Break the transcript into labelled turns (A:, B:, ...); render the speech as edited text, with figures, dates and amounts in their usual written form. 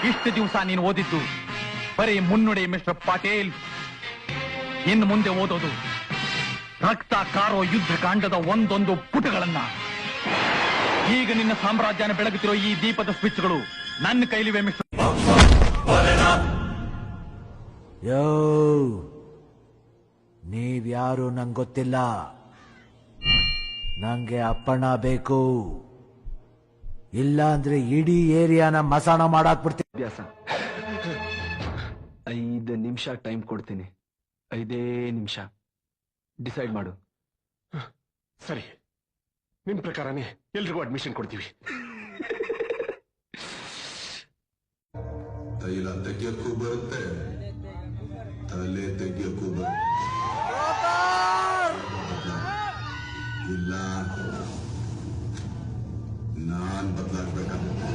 A: ಇಷ್ಟು ದಿವಸ ನೀನು ಓದಿದ್ದು ಬರೀ ಮುನ್ನುಡಿ ಮಿಸ್ಟರ್ ಪಾಟೀಲ್. ಇನ್ನು ಮುಂದೆ ಓದೋದು ರಕ್ತ ಕಾರೋ ಯುದ್ಧ ಕಾಂಡದ ಒಂದೊಂದು ಪುಟಗಳನ್ನ. ಈಗ ನಿನ್ನ ಸಾಮ್ರಾಜ್ಯನ ಬೆಳಗುತ್ತಿರೋ ಈ ದೀಪದ ಸ್ವಿಚ್ಗಳು ನನ್ನ ಕೈಲಿವೆ ಮಿಸ್ಟರ್.
B: ಯೋ, ನೀವ್ಯಾರು ನಂಗೆ ಗೊತ್ತಿಲ್ಲ. ನಂಗೆ ಅಪ್ಪಣ ಬೇಕು, ಇಲ್ಲ ಅಂದ್ರೆ ಇಡೀ ಏರಿಯಾನ ಮಸಾಣ ಮಾಡಾಕ್ಬಿಡ್ತೀನಿ.
C: ಅಭ್ಯಾಸ. 5 ನಿಮಿಷ ಟೈಮ್ ಕೊಡ್ತೀನಿ. 5 ನಿಮಿಷ ಡಿಸೈಡ್ ಮಾಡು.
D: ಸರಿ, ನಿಮ್ ಪ್ರಕಾರನೇ ಎಲ್ರಿಗೂ ಅಡ್ಮಿಷನ್ ಕೊಡ್ತೀವಿ.
E: ತೈಲ ತೆಗಿಯಕ್ಕೂ ಬರುತ್ತೆ, ತಲೆ ತೆಗಿಯಕ್ಕೂ ಬರುತ್ತೆ. ಇಲ್ಲ, ನಾನ್ ಬದಲಾಗ್ಬೇಕಾಗುತ್ತೆ.